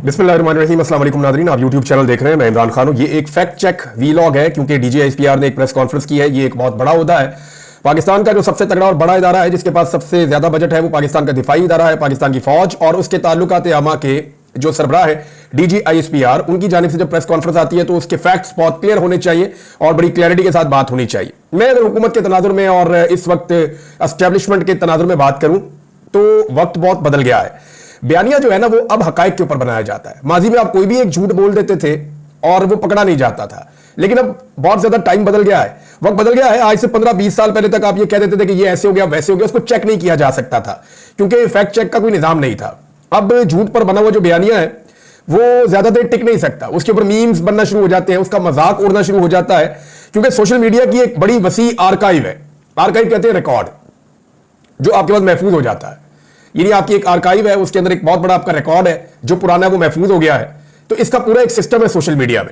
बिस्मिल्लाहिर्रहमानिर्रहीम। अस्सलाम वालेकुम नाज़रीन, आप यूट्यूब चैनल देख रहे हैं। मैं इमरान खान हूं। ये एक फैक्ट चेक वीलॉग है क्योंकि डीजीआईएसपीआर ने एक प्रेस कॉन्फ्रेंस की है। ये एक बहुत बड़ा ओहदा है। पाकिस्तान का जो सबसे तगड़ा और बड़ा इदारा है जिसके पास सबसे ज्यादा बजट है वो पाकिस्तान का दिफाई इदारा है, पाकिस्तान की फौज और उसके ताल्लुकात आमा के जो सरबराह है डीजीआईएसपीआर, उनकी जानिब से जब प्रेस कॉन्फ्रेंस आती है तो उसके फैक्ट्स बहुत क्लियर होने चाहिए और बड़ी क्लैरिटी के साथ बात होनी चाहिए। मैं अगर हुकूमत के तनाजुर में और इस वक्त एस्टेब्लिशमेंट के तनाजुर में बात करूं तो वक्त बहुत बदल गया है। बयानिया जो है ना वो अब हकायक के ऊपर बनाया जाता है। माजी में आप कोई भी एक झूठ बोल देते थे और वो पकड़ा नहीं जाता था, लेकिन अब बहुत ज्यादा टाइम बदल गया है, वक्त बदल गया है। आज से 15-20 साल पहले तक आप ये कह देते थे कि ये ऐसे हो गया वैसे हो गया, उसको चेक नहीं किया जा सकता था क्योंकि फैक्ट चेक का कोई निजाम नहीं था। अब झूठ पर बना हुआ जो बयानिया है वो ज्यादा देर टिक नहीं सकता, उसके ऊपर मीम्स बनना शुरू हो जाते हैं, उसका मजाक उड़ना शुरू हो जाता है क्योंकि सोशल मीडिया की एक बड़ी वसी आर्काइव है। आर्काइव कहते हैं रिकॉर्ड जो आपके पास महफूज हो जाता है। यानी आपकी एक आर्काइव है, उसके अंदर एक बहुत बड़ा आपका रिकॉर्ड है जो पुराना है वो महफूज हो गया है। तो इसका पूरा एक सिस्टम है सोशल मीडिया में,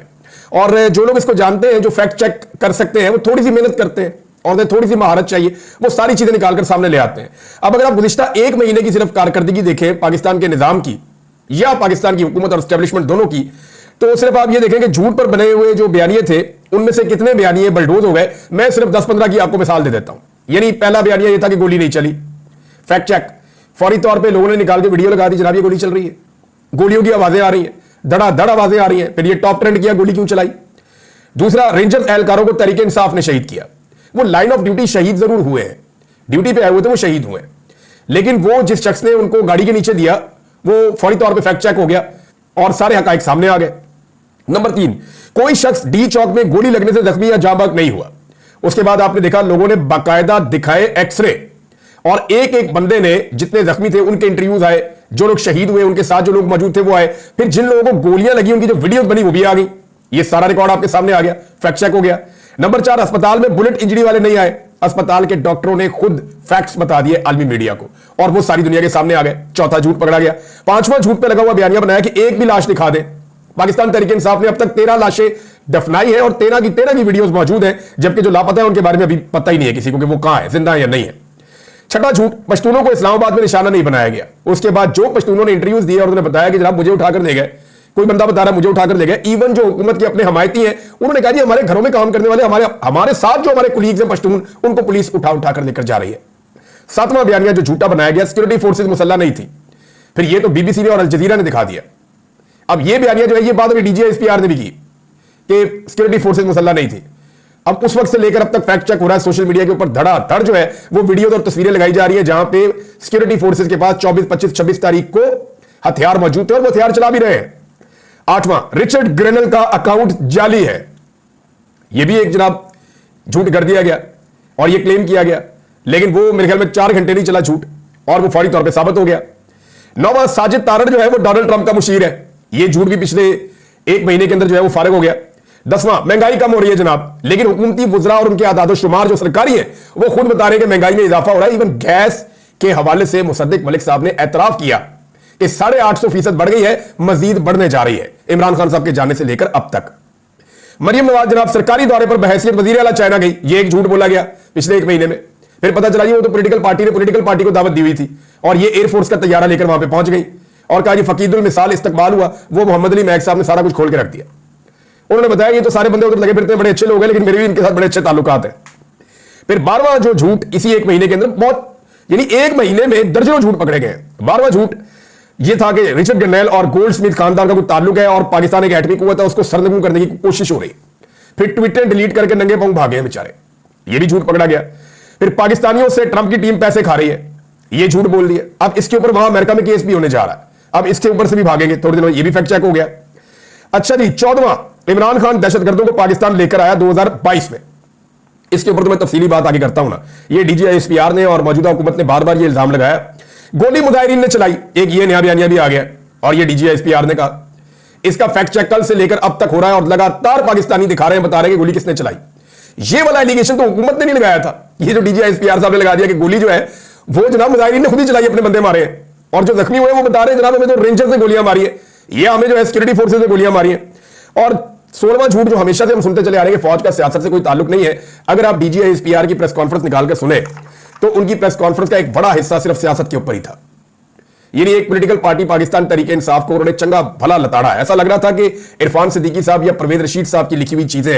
और जो लोग इसको जानते हैं, जो फैक्ट चेक कर सकते हैं, वो थोड़ी सी मेहनत करते हैं और उन्हें थोड़ी सी महारत चाहिए, वो सारी चीजें निकालकर सामने ले आते हैं। अब अगर आप गुज़िश्ता एक महीने की सिर्फ कारकर्दगी देखें पाकिस्तान के निजाम की या पाकिस्तान की हुकूमत और एस्टेब्लिशमेंट दोनों की, तो सिर्फ आप ये देखें कि झूठ पर बने हुए जो बयानिए थे उनमें से कितने बयानिए बलडोज हो गए। मैं सिर्फ 10-15 की आपको मिसाल दे देता हूं। यानी पहला बयानिया ये था कि गोली नहीं चली, फैक्ट चेक, फौरी तौर पे लोगों ने निकाल के वीडियो लगा दी, जनाब ये गोली चल रही है, गोलियों की आवाजें आ रही हैं, धड़ाधड़ आवाजें आ रही हैं। फिर ये टॉप ट्रेंड किया, गोली क्यों चलाई। दूसरा, रेंजर एहलकारों को तहरीक इंसाफ ने शहीद किया। वो लाइन ऑफ ड्यूटी शहीद जरूर हुए हैं, ड्यूटी पे आए हुए थे, वो शहीद हुए, लेकिन वो जिस शख्स ने उनको गाड़ी के नीचे दिया वो फौरी तौर पे फैक्ट चेक हो गया और सारे हकायक सामने आ गए। नंबर 3, कोई शख्स डी चौक में गोली लगने से जख्मी या जाँ बहक नहीं हुआ। उसके बाद आपने देखा लोगों ने बाकायदा दिखाए एक्सरे और एक एक बंदे ने जितने जख्मी थे उनके इंटरव्यूज आए, जो लोग शहीद हुए उनके साथ जो लोग मौजूद थे वो आए, फिर जिन लोगों को गोलियां लगी उनकी जो वीडियोस बनी वो भी आ गई। ये सारा रिकॉर्ड आपके सामने आ गया, फैक्ट चेक हो गया। नंबर 4, अस्पताल में बुलेट इंजरी वाले नहीं आए, अस्पताल के डॉक्टरों ने खुद फैक्ट्स बता दिए आलमी मीडिया को और वो सारी दुनिया के सामने आ गए। चौथा, झूठ पकड़ा गया। पांचवां, झूठ पे लगा हुआ बयानिया बनाया कि एक भी लाश दिखा दे। पाकिस्तान तहरीक इंसाफ ने अब तक 13 लाशें दफनाई है और 13 की वीडियोस मौजूद है, जबकि जो लापता है उनके बारे में अभी पता ही नहीं है किसी को कि वो कहां है, जिंदा है या नहीं है। छठा झूठ, पश्तूनों को इस्लामाबाद में निशाना नहीं बनाया गया। उसके बाद जो पश्तूनों ने इंटरव्यूज दिए और उन्होंने बताया कि जनाब मुझे उठाकर ले गए, कोई बंदा बता रहा है मुझे उठाकर ले गए। इवन जो हुकूमत के अपने हमायती हैं उन्होंने कहा जी हमारे घरों में काम करने वाले हमारे साथ जो हमारे कुलीग्स हैं पश्तून, उनको पुलिस उठाकर लेकर जा रही है। सातवां बयानिया जो झूठा बनाया गया, सिक्योरिटी फोर्सेज मुसल्ला नहीं थी, फिर ये तो बीबीसी ने और अल जजीरा ने दिखा दिया। अब ये बयानिया जो है ये बात अभी डीजीआईएसपीआर ने भी की कि सिक्योरिटी फोर्सेज मुसल्ला नहीं थी। अब उस वक्त से लेकर अब तक फैक्ट चेक हो रहा है सोशल मीडिया के ऊपर, धड़ाधड़ जो है वो वीडियो और तस्वीरें लगाई जा रही है जहां पे सिक्योरिटी फोर्सेज के पास 24, 25, 26 तारीख को हथियार मौजूद थे और वो हथियार चला भी रहे हैं। आठवां, रिचर्ड ग्रेनल का अकाउंट जाली है, यह भी एक जनाब झूठ कर दिया गया और यह क्लेम किया गया, लेकिन वो मेरे ख्याल में 4 घंटे नहीं चला झूठ और वो फौरी तौर पे साबित हो गया। नौवां, साजिद तारड़ जो है वो डोनाल्ड ट्रंप का मुशीर है, यह झूठ भी पिछले 1 महीने के अंदर जो है वो फारिग हो गया। 10वां, महंगाई कम हो रही है जनाब, लेकिन हुकूमती वुज़रा और उनके आदाद शुमार जो सरकारी है वो खुद बता रहे हैं कि महंगाई में इजाफा हो रहा है। इवन गैस के हवाले से मुसद्दिक मलिक साहब ने एतराफ किया कि 850% बढ़ गई है, मजीद बढ़ने जा रही है इमरान खान साहब के जाने से लेकर अब तक। मरियम नवाज जनाब सरकारी दौरे पर बहैसियत वजीर आला चाइना गई, ये एक झूठ बोला गया पिछले 1 महीने में। फिर पता चला वो तो पॉलिटिकल पार्टी को दावत दी हुई थी और ये एयरफोर्स का तैयारा लेकर वहां पे पहुंच गई और कहा जी फकीदुल मिसाल इस्तकबाल हुआ। वो मोहम्मद अली महक साहब ने सारा कुछ खोल के रख दिया। उन्होंने बताया ये तो सारे बंदे उधर लगे फिरते हैं, बड़े अच्छे लोग हैं, लेकिन मेरे भी इनके साथ बड़े अच्छे ताल्लुकात हैं। फिर 12वां जो झूठ इसी 1 महीने के अंदर बहुत, यानी 1 महीने में दर्जनों झूठ पकड़े गए। 12वां झूठ यह था कि रिचर्ड ग्रेनल और गोल्डस्मिथ खानदान का कोई ताल्लुक है और पाकिस्तान एक एटमी कुव्वत है, उसको सरनगू करने की कोशिश हो रही। फिर ट्विटर डिलीट करके नंगे पांव भागे हैं बेचारे, यह भी झूठ पकड़ा गया। फिर पाकिस्तानियों से ट्रंप की टीम पैसे खा रही है, यह झूठ बोल दिया। अब इसके ऊपर वहां अमेरिका में केस भी होने जा रहा है, अब इसके ऊपर से भी भागेंगे थोड़े दिनों, यह भी फैक्ट चेक हो गया। अच्छा जी, 14वां, इमरान खान दहशतगर्दों को पाकिस्तान लेकर आया 2022 में। इसके ऊपर तो मैं तफसीली बात आगे करता हूं ना। ये डीजीआईएसपीआर ने और मौजूदा हुकूमत ने बार बार ये इल्जाम लगाया, गोली मुजाहिरीन ने चलाई, एक ये नया बयानिया भी आ गया और ये डीजीआईएसपीआर ने कहा। इसका फैक्ट चेक कल से लेकर अब तक हो रहा है और लगातार पाकिस्तानी दिखा रहे हैं, बता रहे हैं कि गोली किसने चलाई। ये वाला एलिगेशन तो हुकूमत ने नहीं लगाया था, ये जो डीजीआईएसपीआर साहब ने लगा दिया कि गोली जो है वो जनाब मुजाहिरीन ने खुद ही चलाई, अपने बंदे मारे हैं और जो जख्मी हुए वो बता रहे हैं जनाब हमें तो रेंजर से गोलियां मारी है, ये हमें जो है सिक्योरिटी फोर्सेज से गोलियां मारी है। और 16वां झूठ जो हमेशा से हम सुनते चले आ रहे हैं कि फौज का सियासत से कोई ताल्लुक नहीं है। अगर आप डीजीआईएसपीआर की प्रेस कॉन्फ्रेंस निकाल कर सुने तो उनकी प्रेस कॉन्फ्रेंस का एक बड़ा हिस्सा सिर्फ सियासत के ऊपर ही था यानी एक पॉलिटिकल पार्टी पाकिस्तान तरीके इंसाफ को उन्होंने चंगा भला लताड़ा। ऐसा लग रहा था कि इरफान सिद्दीकी साहब या परवेज रशीद साहब की लिखी हुई चीजें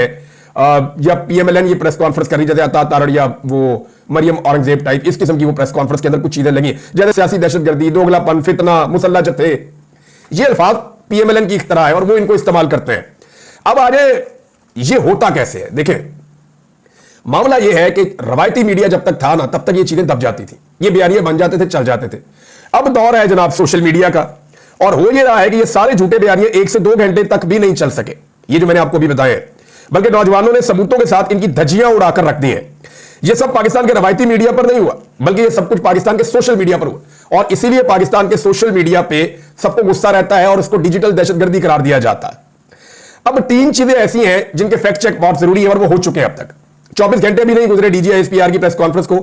या पीएमएलएन ये प्रेस कॉन्फ्रेंस कर रही, जैसे अता तारड़ या वो मरियम औरंगजेब टाइप इस किस्म की वो प्रेस कॉन्फ्रेंस के अंदर कुछ चीजें लगी, जैसे सियासी दहशतगर्दी, दोगलापन, फितना, मुसल्ला जत्थे, ये अल्फाज पीएमएलएन की इख्तरा है और वो इनको इस्तेमाल करते हैं। अब आगे ये होता कैसे है, देखें मामला ये है कि रवायती मीडिया जब तक था ना तब तक ये चीजें दब जाती थी, ये बयानियां बन जाते थे, चल जाते थे। अब दौर है जनाब सोशल मीडिया का, और हो ये रहा है कि ये सारे झूठे बयानियां 1 से 2 घंटे तक भी नहीं चल सके, ये जो मैंने आपको भी बताया, बल्कि नौजवानों ने सबूतों के साथ इनकी धज्जियां उड़ाकर रख दी हैं। ये सब पाकिस्तान के रवायती मीडिया पर नहीं हुआ, बल्कि ये सब कुछ पाकिस्तान के सोशल मीडिया पर हुआ, और इसीलिए पाकिस्तान के सोशल मीडिया पे सबको गुस्सा रहता है और उसको डिजिटल दहशतगर्दी करार दिया जाता है। अब 3 चीजें ऐसी हैं जिनके फैक्ट चेक बहुत जरूरी है और वो हो चुके हैं अब तक। 24 घंटे भी नहीं गुजरे डीजीआईएसपीआर की प्रेस कॉन्फ्रेंस को।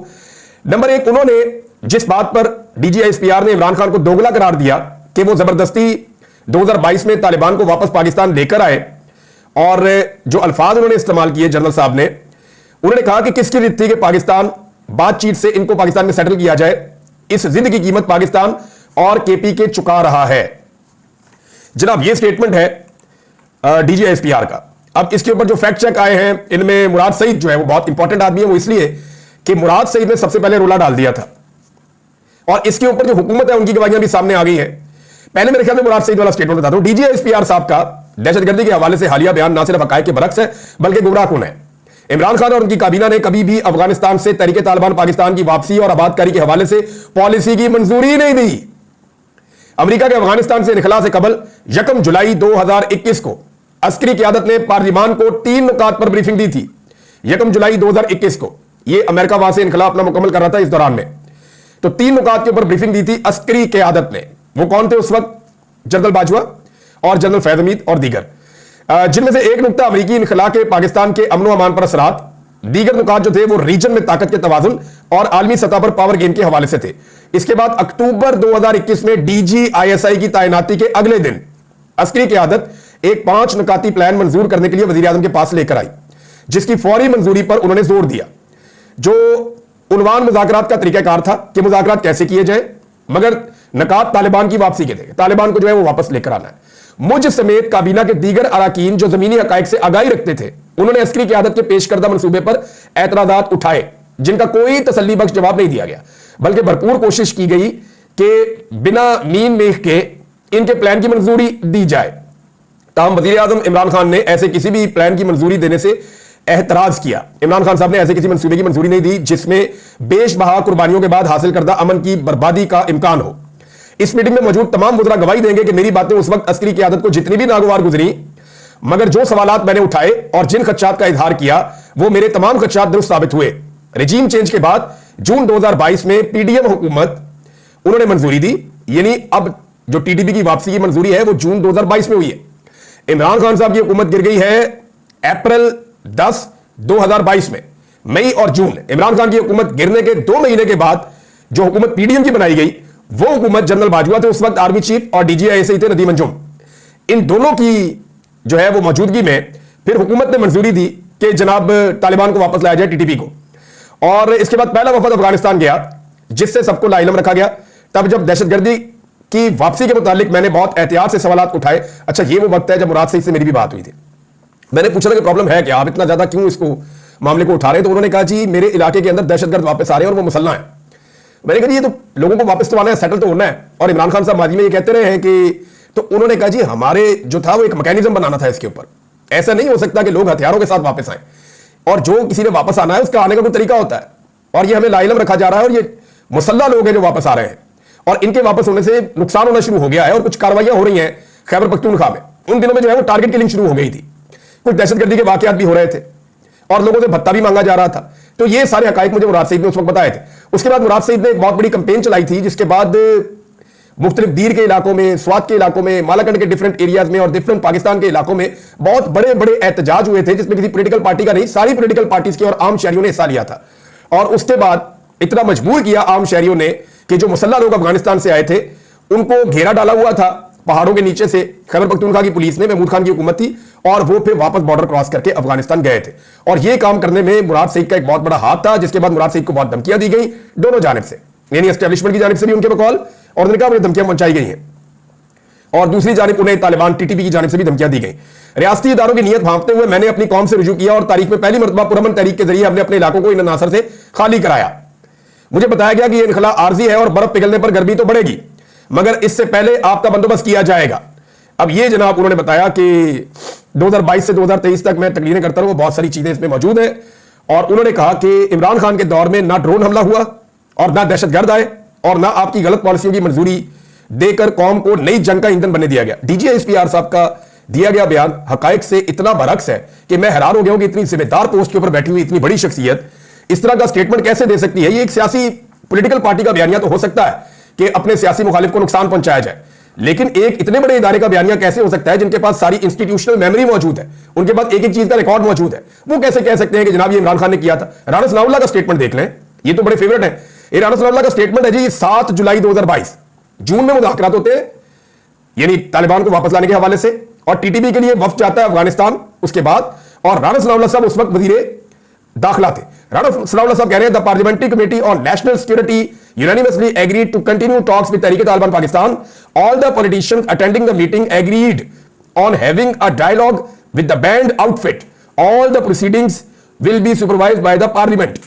नंबर 1, उन्होंने जिस बात पर डीजीआईएसपीआर ने इमरान खान को दोगला करार दिया कि वो जबरदस्ती 2022 में तालिबान को वापस पाकिस्तान लेकर आए, और जो अल्फाज उन्होंने इस्तेमाल किए जनरल साहब ने, उन्होंने कहा कि किसकी जिद थी कि पाकिस्तान बातचीत से इनको पाकिस्तान में सेटल किया जाए, इस जिद की कीमत पाकिस्तान और केपीके चुका रहा है। जनाब ये स्टेटमेंट है डीजीआईएसपीआर का। अब इसके ऊपर जो फैक्ट चेक आए हैं इनमें मुराद सईद जो है वो बहुत इंपॉर्टेंट आदमी है, वो इसलिए कि मुराद सईद ने सबसे पहले रोला डाल दिया था, और इसके ऊपर जो हुकूमत है उनकी गवाहियां भी सामने आ गई है। पहले मेरे ख्याल में मुराद सईद वाला स्टेटमेंट बताता हूं। डीजीआईएसपीआर साहब का दहशतगर्दी के हवाले से हालिया बयान ना सिर्फ हकायक के बरक्स है बल्कि गुमराहकुन है। इमरान खान और उनकी काबीना ने कभी भी अफगानिस्तान से तहरीके तालिबान पाकिस्तान की वापसी और आबादकारी के हवाले से पॉलिसी की मंजूरी नहीं दी। अमेरिका के अफगानिस्तान से इनखला से कबल 1 जुलाई 2021 को अस्करी क़यादत ने पार्लिमान को 3 नुकात पर ब्रीफिंग दी थी। 1 जुलाई 2021 को ये अमेरिका वहां से इनखला अपना मुकम्मल कर रहा था इस दौरान में, तो 3 नुकात के ऊपर ब्रीफिंग दी थी अस्करी क़यादत ने। वो कौन थे उस वक्त? जनरल बाजवा और जनरल फैज हमीद और दीगर, जिनमें से एक नुकता अमेरिकी इनखला के पाकिस्तान के अमन अमान पर असरात, दीगर नुकात जो थे वो रीजन में ताकत के तवाजुन और आलमी सतह पर पावर गेन के हवाले से थे। इसके बाद अक्टूबर 2021 में डीजीआईएसआई की तैनाती के अगले दिन अस्करी क़यादत एक 5 नुकाती प्लान मंजूर करने के लिए वजीर आजम के पास लेकर आई, जिसकी फौरी मंजूरी पर उन्होंने जोर दिया। जो उन्वान मुज़ाकरात का तरीकाकार था कि मुज़ाकरात कैसे किए जाए, मगर नकात तालिबान की वापसी के थे, तालिबान को जो है वो वापस लेकर आना है। मुझ समेत काबीना के दीगर अराकीन जो जमीनी हकायक से आगाही रखते थे, उन्होंने अस्करी क़यादत के पेश करदा मंसूबे पर एतराज़ात उठाए, जिनका कोई तसल्ली बख्श जवाब नहीं दिया गया, बल्कि भरपूर कोशिश की गई कि बिना मीन मेख के इनके प्लान की मंजूरी दी जाए। ताहम वज़ीर आज़म इमरान खान ने ऐसे किसी भी प्लान की मंजूरी देने से एहतराज किया। इमरान खान साहब ने ऐसे किसी मंसूबे की मंजूरी नहीं दी जिसमें बेशबहा कुर्बानियों के बाद हासिल करदा अमन की बर्बादी का इम्कान हो। इस मीटिंग में मौजूद तमाम वज़रा गवाही देंगे कि मेरी बातें उस वक्त अस्करी क़यादत को जितनी भी नागवार गुजरी, मगर जो सवालात मैंने उठाए और जिन खदशात का इजहार किया वो मेरे तमाम खदशात दुरुस्त साबित हुए। रिजीम चेंज के बाद जून 2022 में पीडीएम हुकूमत उन्होंने मंजूरी दी, यानी अब जो टीडीपी की वापसी की मंजूरी है वो जून 2022 में हुई है। इमरान खान साहब की हुकूमत गिर गई है अप्रैल 10, 2022 में। मई और जून इमरान खान की हुकूमत गिरने के 2 महीने के बाद जो हुकूमत पीडीएम की बनाई गई वो हुकूमत जनरल बाजवा थे उस वक्त आर्मी चीफ, और डीजीआईएसआई थे नदीम अंजुम। इन दोनों की जो है वो मौजूदगी में फिर हुकूमत ने मंजूरी दी कि जनाब तालिबान को वापस लाया जाए टीटीपी को, और इसके बाद पहला वफद अफगानिस्तान गया जिससे सबको लाइलम रखा गया। तब जब दहशतगर्दी की वापसी के मुतालिक मैंने बहुत एहतियात से सवालात उठाए। अच्छा ये वो वक्त है जब मुराद सईद से मेरी भी बात हुई थी। मैंने पूछा था कि प्रॉब्लम है क्या, आप इतना ज्यादा क्यों इसको मामले को उठा रहे? तो उन्होंने कहा जी मेरे इलाके के अंदर दहशतगर्द वापस आ रहे हैं और वो मुसल्ला है। मैंने कहा ये तो लोगों को वापस तो आना है, सेटल तो होना है, और इमरान खान साहब माजी में ये कहते रहे हैं कि, तो उन्होंने कहा जी हमारे जो था वो एक मैकेनिज्म बनाना था इसके ऊपर। ऐसा नहीं हो सकता कि लोग हथियारों के साथ वापस आए, और जो किसी ने वापस आना है उसका आने का कोई तरीका होता है, और ये हमें लाइलम रखा जा रहा है, और ये मुसल्ला लोग हैं जो वापस आ रहे हैं, और इनके वापस होने से नुकसान होना शुरू हो गया है, और कुछ कार्रवाइयां हो रही हैं खैबर पख्तूनख्वा में। उन दिनों में जो है वो टारगेट किलिंग शुरू हो गई थी, कुछ दहशतगर्दी के वाकयात भी हो रहे थे, और लोगों से भत्ता भी मांगा जा रहा था। तो ये सारे हकायक मुझे मुराद सईद ने उस वक्त बताए थे। उसके बाद मुराद सईद ने एक बहुत बड़ी कंपेन चलाई थी, जिसके बाद मुख्तलिफ दीर के इलाकों में, स्वात के इलाकों में, मालाकंड के डिफरेंट एरियाज में और डिफरेंट पाकिस्तान के इलाकों में बहुत बड़े बड़े एहतजाज हुए थे, जिसमें किसी पोलिटिकल पार्टी का नहीं, सारी पोलिटिकल पार्टीज के और आम शहरियों ने हिस्सा लिया था। और उसके बाद इतना मजबूर किया आम शहरियों ने कि जो मुसल्ला लोग अफगानिस्तान से आए थे उनको घेरा डाला हुआ था पहाड़ों के नीचे से। खैबर पख्तूनख्वा की पुलिस ने, महमूद खान की हुकूमत थी, और वो फिर वापस बॉर्डर क्रॉस करके अफगानिस्तान गए थे। और ये काम करने में मुराद सईद का एक बहुत बड़ा हाथ था, जिसके बाद मुराद सईद को बहुत धमकियां दी गई दोनों जानिब से, यानी एस्टेब्लिशमेंट की जानिब से भी उनके बकौल और उन्होंने कहा मुझे धमकियां पहुंचाई गई हैं। और दूसरी जानिब उन्हें तालिबान टीटीपी की जानिब से भी धमकियां दी गई। रियासती इदारों की नीयत भांपते हुए मैंने अपनी कौम से रुजू किया और तारीख में पहली मरतबा पुरअमन तहरीक के जरिए हमने अपने इलाकों को इन अनासर से खाली कराया। मुझे बताया गया कि यह इनखला आर्जी है और बर्फ पिघलने पर गर्मी तो बढ़ेगी, मगर इससे पहले आपका बंदोबस्त किया जाएगा। अब यह जनाब उन्होंने बताया कि 2022 से 2023 तक मैं तकरीरें करता रहूं, बहुत सारी चीजें इसमें मौजूद हैं। और उन्होंने कहा कि इमरान खान के दौर में ना ड्रोन हमला हुआ और ना दहशतगर्द आए और ना आपकी गलत पॉलिसियों की मंजूरी देकर कौम को नई जंग का ईंधन बनने दिया गया। डीजीएसपीआर साहब का दिया गया बयान हकायक से इतना बरअक्स है कि मैं हैरान हो गया हूं कि इतनी जिम्मेदार पोस्ट के ऊपर बैठी हुई इतनी बड़ी शख्सियत इस तरह का स्टेटमेंट कैसे दे सकती है। ये एक सियासी पॉलिटिकल पार्टी का बयानिया तो हो सकता है कि अपने सियासी मुखालिफ को नुकसान पहुंचाया जाए, लेकिन एक इतने बड़े इदारे का बयानिया कैसे हो सकता है जिनके पास सारी इंस्टीट्यूशनल मेमोरी मौजूद है, उनके पास एक एक चीज का रिकॉर्ड मौजूद है। वो कैसे कह सकते हैं कि जनाब ये इमरान खान ने किया था। राना सनाउल्लाह का स्टेटमेंट देख लें, ये तो बड़े फेवरेट है। ये राना सनाउल्लाह का स्टेटमेंट है जी, 7 जुलाई 2022 जून में मुज़ाकरात होते हैं यानी तालिबान को वापस लाने के हवाले से, और टीटीपी के लिए वफ्द जाता है अफगानिस्तान उसके बाद, और राना सनाउल्लाह साहब उस वक्त वजीर दाखिला थे। राना सनाउल्लाह साहब कह रहे हैं the parliamentary committee on national security unanimously agreed to continue talks with Tehreek Taliban Pakistan. All the politicians attending the meeting agreed on having a dialogue with the banned outfit. All the proceedings will be supervised by the parliament.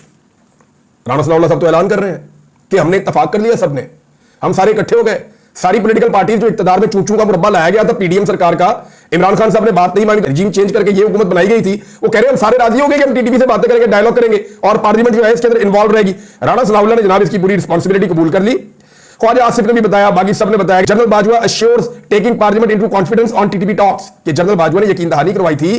Rana Sanaullah साहब तो ऐलान कर रहे हैं कि हमने इत्तफाक कर लिया, सबने, हम सारे इकट्ठे हो गए, सारी पॉलिटिकल पार्टीज जो इक्तदार में चूचू का मुरब्बा लाया गया था पीडीएम सरकार का, इमरान खान साहब ने बात नहीं मानी, रिजीम चेंज करके ये हुकूमत बनाई गई थी, वो कह रहे हैं हम सारे राजी हो गए कि हम टीटीपी से बातें करेंगे, डायलॉग करेंगे और पार्लियामेंट जो है इसके अंदर इन्वॉल्व रहेगी। राना सनाउल्लाह ने जनाब इसकी पूरी रिस्पॉन्सिबिलिटी कबूल कर ली। ख्वाजा आसिफ ने भी बताया, बाकी सब ने बताया, general Bajwa assures taking parliament into confidence on TTP talks, कि जनरल बाजवा ने यकीन दहानी करवाई थी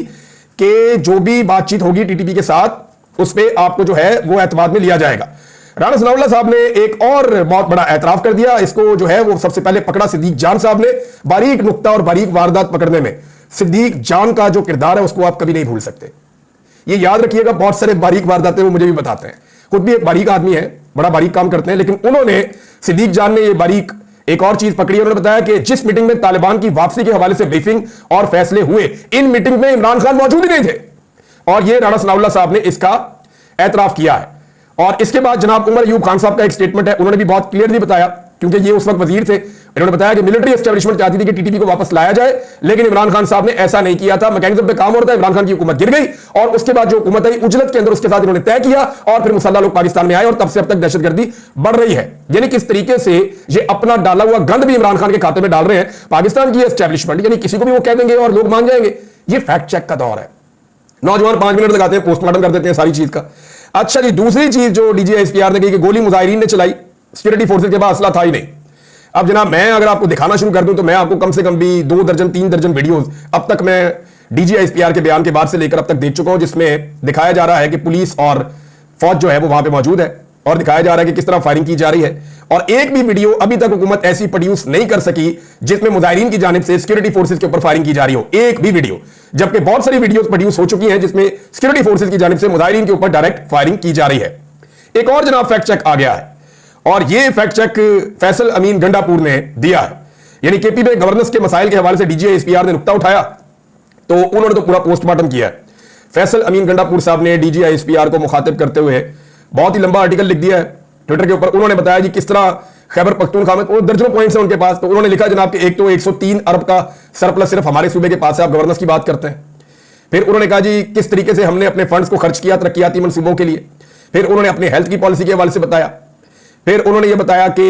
कि जो भी बातचीत होगी टीटीपी के साथ उस पर आपको जो है वो एतमाद में लिया जाएगा। राना सनाउल्लाह साहब ने एक और बहुत बड़ा एतराफ कर दिया, इसको जो है वो सबसे पहले पकड़ा सिद्दीक जान साहब ने। बारीक नुक्ता और बारीक वारदात पकड़ने में सिद्दीक जान का जो किरदार है उसको आप कभी नहीं भूल सकते। ये याद रखिएगा, बहुत सारे बारीक वारदातें वो मुझे भी बताते हैं, खुद भी एक बारीक आदमी है, बड़ा बारीक काम करते हैं, लेकिन उन्होंने सिद्दीक जान ने ये बारीक एक और चीज पकड़ी। उन्होंने बताया कि जिस मीटिंग में तालिबान की वापसी के हवाले से ब्रीफिंग और फैसले हुए, इन मीटिंग में इमरान खान मौजूद ही नहीं थे, और ये राना सनाउल्लाह साहब ने इसका एतराफ किया है। और इसके बाद जनाब उमर अयूब खान साहब का एक स्टेटमेंट है, उन्होंने भी बहुत क्लियरली बताया, क्योंकि ये उस वक्त वजीर थे, इन्होंने बताया कि मिलिट्री एस्टेब्लिशमेंट चाहती थी कि टीटीपी को वापस लाया जाए, लेकिन इमरान खान साहब ने ऐसा नहीं किया था। मैकेनिज्म पे काम हो रहा था, इमरान खान की हुकूमत गिर गई और उसके बाद जो हुकूमत आई उजलत के अंदर उसके साथ इन्होंने तय किया और फिर मुसल्लह लोग पाकिस्तान में आए और तब से अब तक दहशतगर्दी बढ़ रही है। यानी किस तरीके से ये अपना डाला हुआ गंद भी इमरान खान के खाते में डाल रहे हैं पाकिस्तान की एस्टेब्लिशमेंट, यानी किसी को भी वो कह देंगे और लोग मान जाएंगे। ये फैक्ट चेक का दौर है। नौजवान 5 मिनट लगाते हैं, पोस्टमार्टम कर देते हैं सारी चीज का। अच्छा जी, दूसरी चीज जो डीजीएसपीआर ने की कि गोली मुजाहिरीन ने चलाई, सिक्योरिटी फोर्सेज के पास असला था ही नहीं। अब जनाब मैं अगर आपको दिखाना शुरू कर दूं तो मैं आपको कम से कम भी 2 दर्जन 3 दर्जन वीडियोस अब तक मैं डीजीएसपीआर के बयान के बाद से लेकर अब तक देख चुका हूं, जिसमें दिखाया जा रहा है कि पुलिस और फौज जो है वो वहां पे मौजूद है और दिखाया जा रहा है कि किस तरह फायरिंग की जा रही है। और एक भी वीडियो अभी तक हुकूमत ऐसी प्रोड्यूस नहीं कर सकी जिसमें मुजाहिरीन की जानिब से सिक्योरिटी फोर्सेज के ऊपर फायरिंग की जा रही हो, एक भी वीडियो, जबकि बहुत सारी वीडियोस प्रोड्यूस हो चुकी हैं जिसमें सिक्योरिटी फोर्सेज की जानिब से मुजाहिरीन के ऊपर डायरेक्ट फायरिंग की जा रही है। एक और जनाब फैक्ट चेक आ गया है, और यह फैक्ट चेक फैसल अमीन गंडापुर ने दिया है। यानी केपी में गवर्नेंस के मसाइल के हवाले से डीजीएसपीआर ने नुक्ता उठाया तो उन्होंने तो पूरा पोस्टमार्टम किया है। फैसल अमीन गंडापुर साहब ने डीजीएसपीआर को मुखातिब करते हुए बहुत ही लंबा आर्टिकल लिख दिया है ट्विटर के ऊपर। उन्होंने बताया कि किस तरह खैबर पख्तूनख्वा में दर्जनों पॉइंट्स हैं उनके पास, तो उन्होंने लिखा जनाब कि एक तो 103 अरब का सरप्लस सिर्फ हमारे सूबे के पास है, आप गवर्नेंस की बात करते हैं। फिर उन्होंने कहा जी किस तरीके से हमने अपने फंड्स को खर्च किया तरक्याती मंसूबों के लिए। फिर उन्होंने अपने हेल्थ की पॉलिसी के हवाले से बताया। फिर उन्होंने ये बताया कि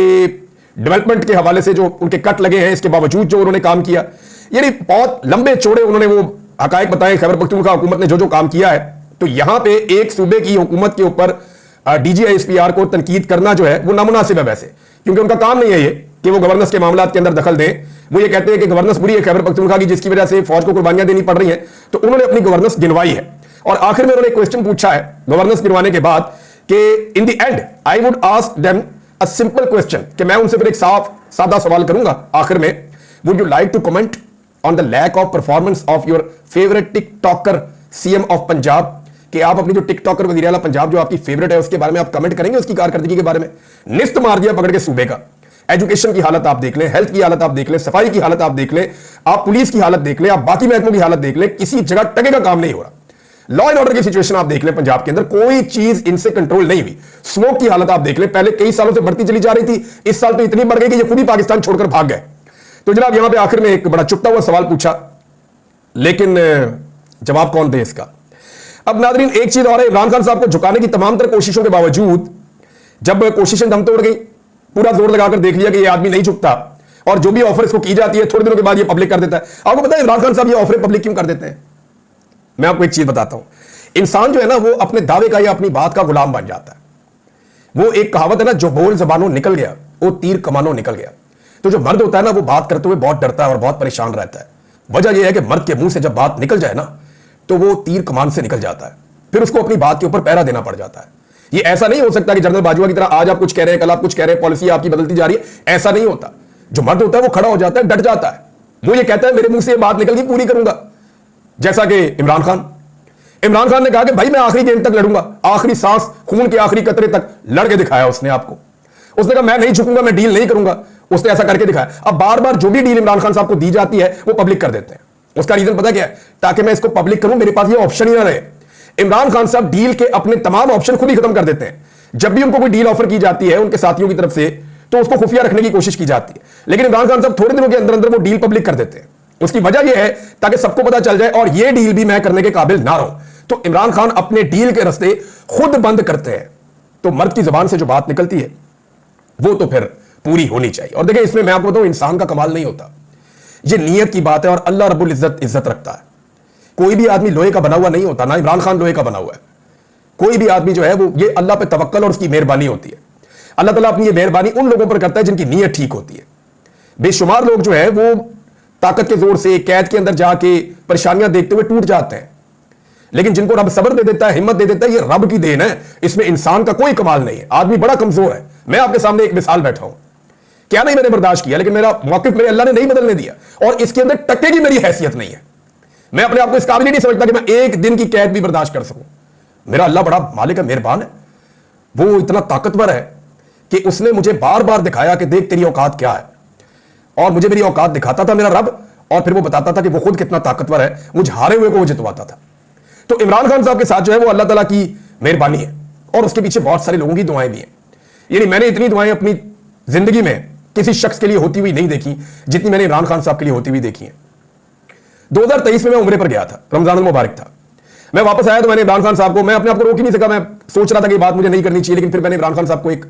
डेवलपमेंट के हवाले से जो उनके कट लगे हैं इसके बावजूद जो उन्होंने काम किया, यानी बहुत लंबे चौड़े उन्होंने वो हकायक बताए खैबर पख्तूनख्वा हुकूमत ने जो जो काम किया है। तो यहां पे एक सूबे की हुकूमत के ऊपर डीजीएसपीआर को तनकीद करना जो है वो नामुनासिब है वैसे, क्योंकि उनका काम नहीं है ये कि वो गवर्नेंस के मामलात के अंदर दखल दें। वो ये कहते हैं कि गवर्नेंस बुरी है खैबर पख्तूनख्वा की, जिसकी वजह से फौज को कुर्बानियां देनी पड़ रही हैं, तो उन्होंने अपनी गवर्नेंस गिनवाई है। और आखिर में उन्होंने एक क्वेश्चन पूछा है गवर्नेंस गिनवाने के बाद कि in the and I would ask them a simple question, कि मैं उनसे फिर एक साफ सादा सवाल करूंगा आखिर में, would you like to comment on the lack of performance of your favourite TikToker CM of Punjab, कि आप अपनी जो टिकटॉकर वज़ीर आला पंजाब जो आपकी फेवरेट है उसके बारे में आप कमेंट करेंगे, उसकी कारकर्दगी के बारे में। निस्त मार दिया पकड़ के सूबे का। एजुकेशन की हालत आप देख लें, हेल्थ की हालत आप देख लें, सफाई की हालत आप देख लें, आप पुलिस की हालत देख लें, आप बाकी महकमों की हालत देख लें, किसी जगह टके का काम नहीं हो रहा। लॉ एंड ऑर्डर की सिचुएशन आप देख लें पंजाब के अंदर, कोई चीज इनसे कंट्रोल नहीं हुई। स्मोक की हालत आप देख लें, पहले कई सालों से बढ़ती चली जा रही थी, इस साल तो इतनी बढ़ गई कि ये खुद ही पाकिस्तान छोड़कर भाग गए। तो जनाब यहां पे आखिर में एक बड़ा चुपता हुआ सवाल पूछा, लेकिन जवाब कौन दे इसका। अब नादरीन एक चीज और है, इमरान खान साहब को झुकाने की तमाम तरह कोशिशों के बावजूद जब कोशिशें दम तोड़ गई, पूरा जोर लगाकर देख लिया कि ये आदमी नहीं झुकता, और जो भी ऑफर इसको की जाती है थोड़े दिनों के बाद ये पब्लिक कर देता है। आपको पता है इमरान खान साहब ये ऑफर पब्लिक क्यों कर देते हैं? मैं आपको एक चीज बताता हूं। इंसान जो है ना वो अपने दावे का या अपनी बात का गुलाम बन जाता है। वो एक कहावत है ना, जो बोल जबानों निकल गया वो तीर कमानों निकल गया। तो जो मर्द होता है ना वो बात करते हुए बहुत डरता है और बहुत परेशान रहता है। वजह यह है कि मर्द के मुंह से जब बात निकल जाए ना तो वो तीर कमान से निकल जाता है, फिर उसको अपनी बात के ऊपर पहरा देना पड़ जाता है। ये ऐसा नहीं हो सकता कि जनरल बाजवा की तरह आज आप कुछ कह रहे हैं कल आप कुछ कह रहे हैं, पॉलिसी आपकी बदलती जा रही है, ऐसा नहीं होता। जो मर्द होता है वो खड़ा हो जाता है, डट जाता है, वो ये कहता है मेरे मुंह से ये बात निकल गई पूरी करूंगा। जैसा कि इमरान खान ने कहा कि भाई मैं आखिरी गेंद तक लड़ूंगा, आखिरी सांस खून के आखिरी कतरे तक लड़के दिखाया उसने आपको। उसने कहा मैं नहीं झुकूंगा, मैं डील नहीं करूंगा, उसने ऐसा करके दिखाया। अब बार बार जो भी डील इमरान खान साहब को दी जाती है वो पब्लिक कर देते हैं। उसका रीजन पता क्या है? ताकि मैं इसको पब्लिक करूं, मेरे पास ये ऑप्शन ही ना रहे। इमरान खान साहब डील के अपने तमाम ऑप्शन खुद ही खत्म कर देते हैं। जब भी उनको कोई डील ऑफर की जाती है उनके साथियों की तरफ से तो उसको खुफिया रखने की कोशिश की जाती है, लेकिन इमरान खान साहब थोड़े दिनों के अंदर अंदर वो डील पब्लिक कर देते हैं। उसकी वजह यह है ताकि सबको पता चल जाए और ये डील भी मैं करने के काबिल ना रहूं। तो इमरान खान अपने डील के रास्ते खुद बंद करते हैं। तो मर्द की जबान से जो बात निकलती है वो तो फिर पूरी होनी चाहिए। और देखिए इसमें मैं आपको बताऊं, इंसान का कमाल नहीं होता, ये नीयत की बात है। और अल्लाह रब्बुल इज्जत रखता है। कोई भी आदमी लोहे का बना हुआ नहीं होता, ना इमरान खान लोहे का बना हुआ है। कोई भी आदमी जो है वो ये अल्लाह पे तवक्कल और उसकी मेहरबानी होती है। अल्लाह ताला अपनी ये मेहरबानी उन लोगों पर करता है जिनकी नीयत ठीक होती है। बेशुमार लोग जो है वो ताकत के जोर से कैद के अंदर जाके परेशानियां देखते हुए टूट जाते हैं, लेकिन जिनको रब सब्र दे देता है, हिम्मत दे देता है, ये रब की देन है। इसमें इंसान का कोई कमाल नहीं है। आदमी बड़ा कमजोर है। मैं आपके सामने एक मिसाल बैठा हूं, क्या नहीं मैंने बर्दाश्त किया, लेकिन मेरा मौकिफ मेरे अल्लाह ने नहीं बदलने दिया, और इसके अंदर टक्के की मेरी हैसियत नहीं है। मैं अपने आप को इस काबिल नहीं समझता कि मैं एक दिन की कैद भी बर्दाश्त कर सकूं। मेरा अल्लाह बड़ा मालिक है, मेहरबान है। वो इतना ताकतवर है कि उसने मुझे बार बार दिखाया कि देख तेरी औकात क्या है, और मुझे मेरी औकात दिखाता था मेरा रब, और फिर वो बताता था कि वो खुद कितना ताकतवर है, मुझे हारे हुए को वो जितवाता था। तो इमरान खान साहब के साथ जो है वो अल्लाह ताला की मेहरबानी है, और उसके पीछे बहुत सारे लोगों की दुआएं भी हैं। यानी मैंने इतनी दुआएं अपनी जिंदगी में किसी शख्स के लिए होती हुई नहीं देखी जितनी मैंने इमरान खान साहब के लिए होती हुई देखी है। 2023 में मैं उम्रे पर गया था, रमजान मुबारक था। मैं वापस आया तो मैंने इमरान खान साहब को, मैं अपने आप को रोक ही नहीं सका, मैं सोच रहा था कि बात मुझे नहीं करनी चाहिए, लेकिन फिर मैंने इमरान खान साहब को एक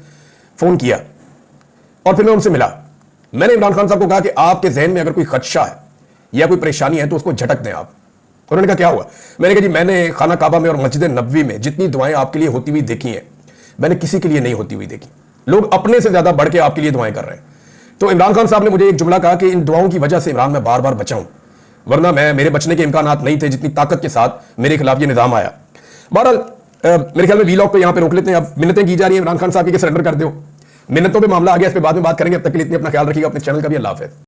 फोन किया और फिर मैं उनसे मिला। मैंने इमरान खान साहब को कहा कि आपके जहन में अगर कोई खदशा है या कोई परेशानी है तो उसको झटक दें आप। उन्होंने कहा क्या हुआ? मैंने कहा जी मैंने खाना काबा में और मस्जिद नबवी में जितनी दुआएं आपके लिए होती हुई देखी हैं मैंने किसी के लिए नहीं होती हुई देखी। लोग अपने से ज्यादा बढ़ के आपके लिए दुआएं कर रहे हैं। तो इमरान खान साहब ने मुझे एक जुमला कहा कि इन दुआओं की वजह से इमरान मैं बार बार बचाऊं, वरना मेरे बचने के इम्कानात नहीं थे जितनी ताकत के साथ मेरे खिलाफ ये निजाम आया। बहरहाल मेरे ख्याल में वीलॉग को यहां पे रोक लेते हैं। अब मिन्नतें की जा रही है इमरान खान साहब की सरेंडर कर दो। मिन्नतों पे मामला आ गया, इस पे बाद में बात करेंगे। अब तक के लिए इतनी अपना ख्याल रखिएगा, अपने चैनल का भी अल्लाह हाफ़िज़।